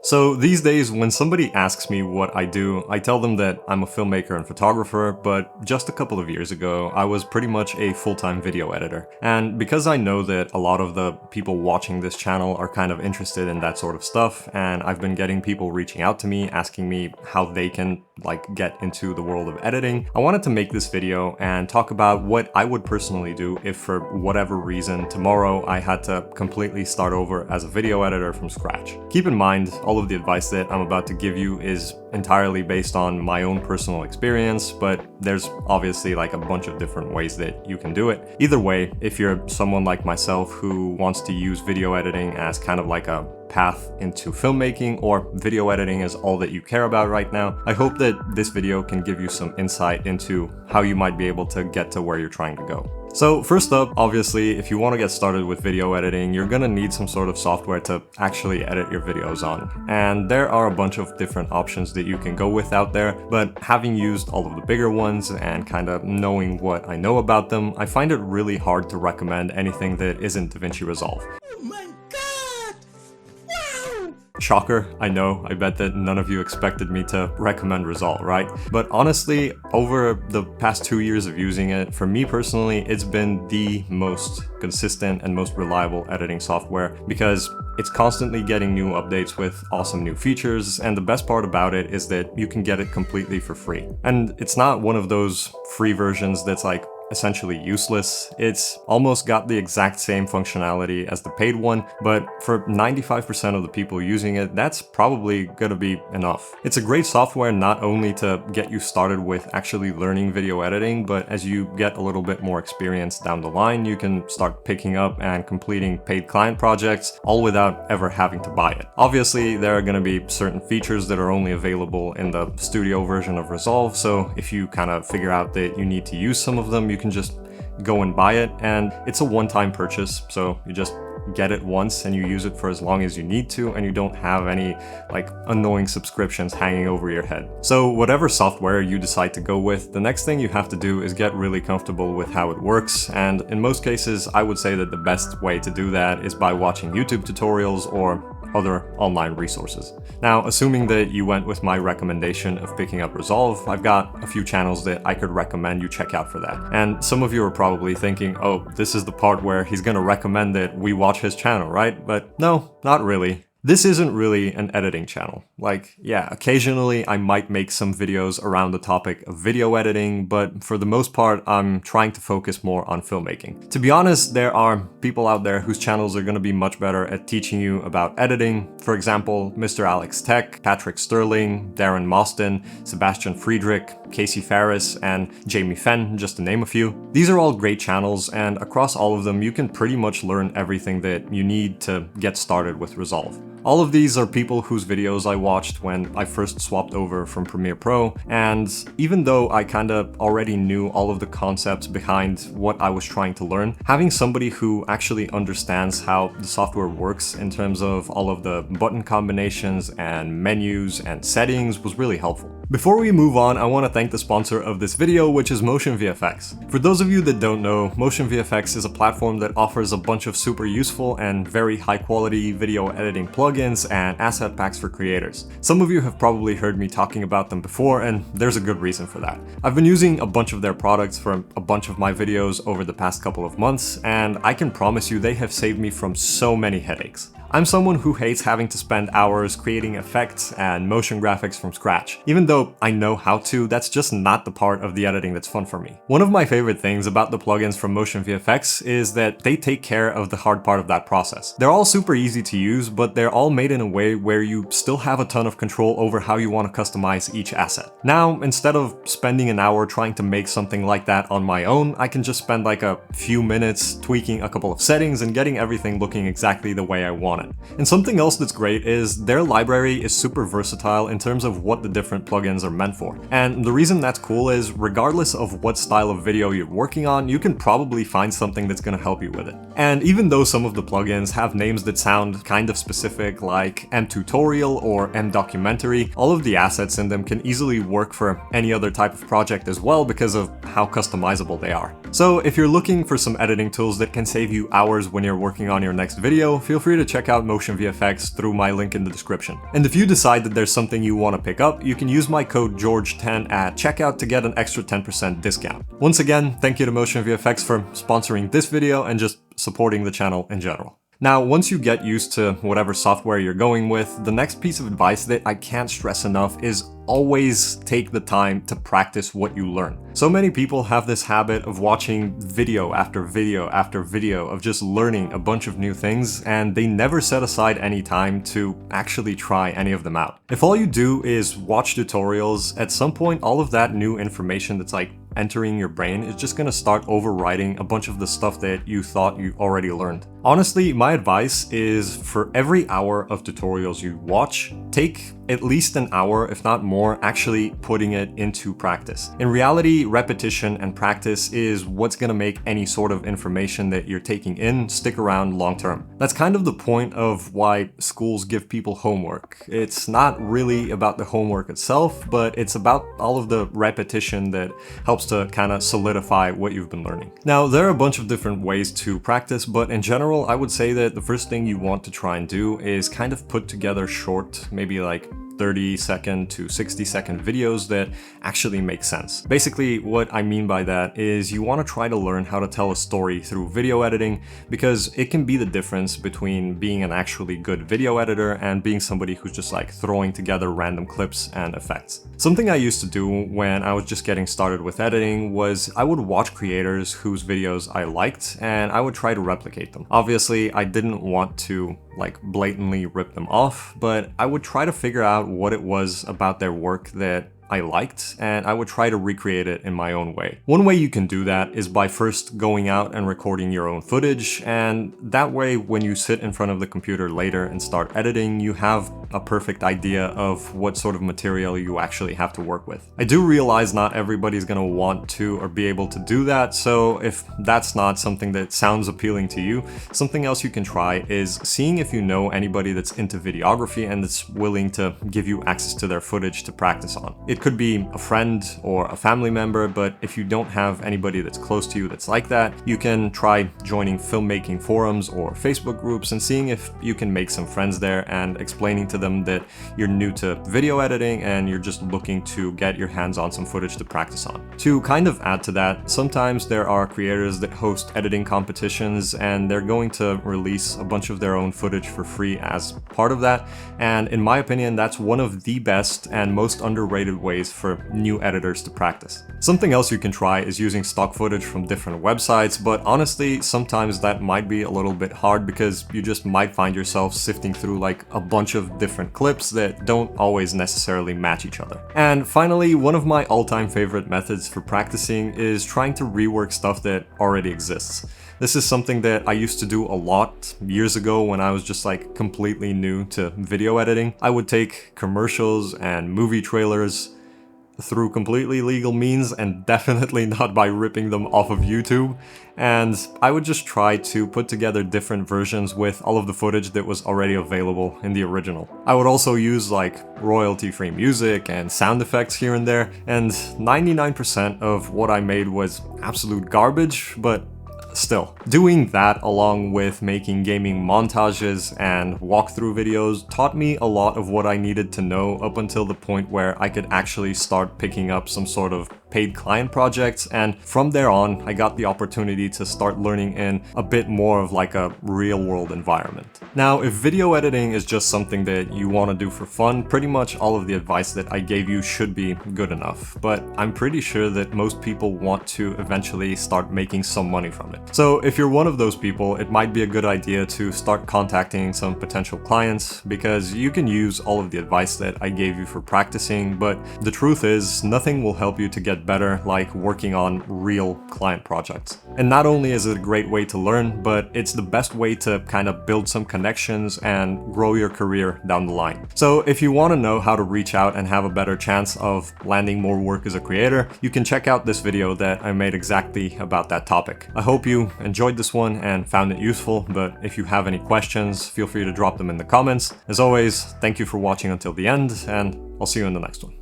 So these days, when somebody asks me what I do, I tell them that I'm a filmmaker and photographer, but just a couple of years ago, I was pretty much a full-time video editor. And because I know that a lot of the people watching this channel are kind of interested in that sort of stuff, and I've been getting people reaching out to me, asking me how they can get into the world of editing, I wanted to make this video and talk about what I would personally do if for whatever reason tomorrow I had to completely start over as a video editor from scratch. Keep in mind, all of the advice that I'm about to give you is entirely based on my own personal experience, but there's obviously a bunch of different ways that you can do it. Either way, if you're someone like myself who wants to use video editing as kind of like a path into filmmaking, or video editing is all that you care about right now, I hope that this video can give you some insight into how you might be able to get to where you're trying to go. So first up, obviously, if you want to get started with video editing, you're gonna need some sort of software to actually edit your videos on. And there are a bunch of different options that you can go with out there, but having used all of the bigger ones and kind of knowing what I know about them, I find it really hard to recommend anything that isn't DaVinci Resolve. Oh my god! Wow! Shocker, I know, I bet that none of you expected me to recommend Resolve, right? But honestly, over the past 2 years of using it, for me personally, it's been the most consistent and most reliable editing software because it's constantly getting new updates with awesome new features, and the best part about it is that you can get it completely for free. And it's not one of those free versions that's essentially useless. It's almost got the exact same functionality as the paid one, but for 95% of the people using it, that's probably gonna be enough. It's a great software not only to get you started with actually learning video editing, but as you get a little bit more experience down the line, you can start picking up and completing paid client projects, all without ever having to buy it. Obviously, there are gonna be certain features that are only available in the studio version of Resolve, so if you kind of figure out that you need to use some of them, you can just go and buy it, and it's a one-time purchase, so you just get it once and you use it for as long as you need to, and you don't have any annoying subscriptions hanging over your head. So whatever software you decide to go with, the next thing you have to do is get really comfortable with how it works, and in most cases I would say that the best way to do that is by watching YouTube tutorials or other online resources. Now, assuming that you went with my recommendation of picking up Resolve, I've got a few channels that I could recommend you check out for that. And some of you are probably thinking, oh, this is the part where he's gonna recommend that we watch his channel, right? But no, not really. This isn't really an editing channel. Yeah, occasionally I might make some videos around the topic of video editing, but for the most part, I'm trying to focus more on filmmaking. To be honest, there are people out there whose channels are gonna be much better at teaching you about editing. For example, Mr. Alex Tech, Patrick Sterling, Darren Mostyn, Sebastian Friedrich, Casey Farris, and Jamie Fenn, just to name a few. These are all great channels, and across all of them, you can pretty much learn everything that you need to get started with Resolve. All of these are people whose videos I watched when I first swapped over from Premiere Pro, and even though I kinda already knew all of the concepts behind what I was trying to learn, having somebody who actually understands how the software works in terms of all of the button combinations and menus and settings was really helpful. Before we move on, I want to thank the sponsor of this video, which is Motion VFX. For those of you that don't know, Motion VFX is a platform that offers a bunch of super useful and very high quality video editing plugins and asset packs for creators. Some of you have probably heard me talking about them before, and there's a good reason for that. I've been using a bunch of their products for a bunch of my videos over the past couple of months, and I can promise you they have saved me from so many headaches. I'm someone who hates having to spend hours creating effects and motion graphics from scratch. Even though I know how to, that's just not the part of the editing that's fun for me. One of my favorite things about the plugins from Motion VFX is that they take care of the hard part of that process. They're all super easy to use, but they're all made in a way where you still have a ton of control over how you want to customize each asset. Now, instead of spending an hour trying to make something like that on my own, I can just spend a few minutes tweaking a couple of settings and getting everything looking exactly the way I want it. And something else that's great is their library is super versatile in terms of what the different plugins are meant for. And the reason that's cool is regardless of what style of video you're working on, you can probably find something that's going to help you with it. And even though some of the plugins have names that sound kind of specific like M-Tutorial or M-Documentary, all of the assets in them can easily work for any other type of project as well because of how customizable they are. So if you're looking for some editing tools that can save you hours when you're working on your next video, feel free to check out out Motion VFX through my link in the description. And if you decide that there's something you want to pick up, you can use my code George10 at checkout to get an extra 10% discount. Once again, thank you to Motion VFX for sponsoring this video and just supporting the channel in general. Now, once you get used to whatever software you're going with, the next piece of advice that I can't stress enough is always take the time to practice what you learn. So many people have this habit of watching video after video after video of just learning a bunch of new things, and they never set aside any time to actually try any of them out. If all you do is watch tutorials, at some point all of that new information that's like entering your brain is just gonna start overriding a bunch of the stuff that you thought you already learned. Honestly, my advice is for every hour of tutorials you watch, take at least an hour, if not more, actually putting it into practice. In reality, repetition and practice is what's gonna make any sort of information that you're taking in stick around long term. That's kind of the point of why schools give people homework. It's not really about the homework itself, but it's about all of the repetition that helps to kind of solidify what you've been learning. Now, there are a bunch of different ways to practice, but in general, I would say that the first thing you want to try and do is kind of put together short, maybe like 30-second to 60-second videos that actually make sense. Basically, what I mean by that is you want to try to learn how to tell a story through video editing, because it can be the difference between being an actually good video editor and being somebody who's just like throwing together random clips and effects. Something I used to do when I was just getting started with editing was I would watch creators whose videos I liked and I would try to replicate them. Obviously, I didn't want to like blatantly rip them off, but I would try to figure out what it was about their work that I liked, and I would try to recreate it in my own way. One way you can do that is by first going out and recording your own footage, and that way when you sit in front of the computer later and start editing, you have a perfect idea of what sort of material you actually have to work with. I do realize not everybody's gonna want to or be able to do that, so if that's not something that sounds appealing to you, something else you can try is seeing if you know anybody that's into videography and that's willing to give you access to their footage to practice on. It could be a friend or a family member, but if you don't have anybody that's close to you that's like that, you can try joining filmmaking forums or Facebook groups and seeing if you can make some friends there and explaining to them that you're new to video editing and you're just looking to get your hands on some footage to practice on. To kind of add to that, sometimes there are creators that host editing competitions and they're going to release a bunch of their own footage for free as part of that, and in my opinion, that's one of the best and most underrated ways for new editors to practice. Something else you can try is using stock footage from different websites, but honestly, sometimes that might be a little bit hard because you just might find yourself sifting through like a bunch of different clips that don't always necessarily match each other. And finally, one of my all-time favorite methods for practicing is trying to rework stuff that already exists. This is something that I used to do a lot years ago when I was just like completely new to video editing. I would take commercials and movie trailers through completely legal means, and definitely not by ripping them off of YouTube, and I would just try to put together different versions with all of the footage that was already available in the original. I would also use like royalty-free music and sound effects here and there, and 99% of what I made was absolute garbage, but still, doing that along with making gaming montages and walkthrough videos taught me a lot of what I needed to know up until the point where I could actually start picking up some sort of paid client projects, and from there on I got the opportunity to start learning in a bit more of like a real world environment. Now, if video editing is just something that you want to do for fun, pretty much all of the advice that I gave you should be good enough, but I'm pretty sure that most people want to eventually start making some money from it. So if you're one of those people, it might be a good idea to start contacting some potential clients, because you can use all of the advice that I gave you for practicing, but the truth is nothing will help you to get better like working on real client projects. And not only is it a great way to learn, but it's the best way to kind of build some connections and grow your career down the line. So if you want to know how to reach out and have a better chance of landing more work as a creator, you can check out this video that I made exactly about that topic. I hope you enjoyed this one and found it useful, but if you have any questions, feel free to drop them in the comments. As always, thank you for watching until the end, and I'll see you in the next one.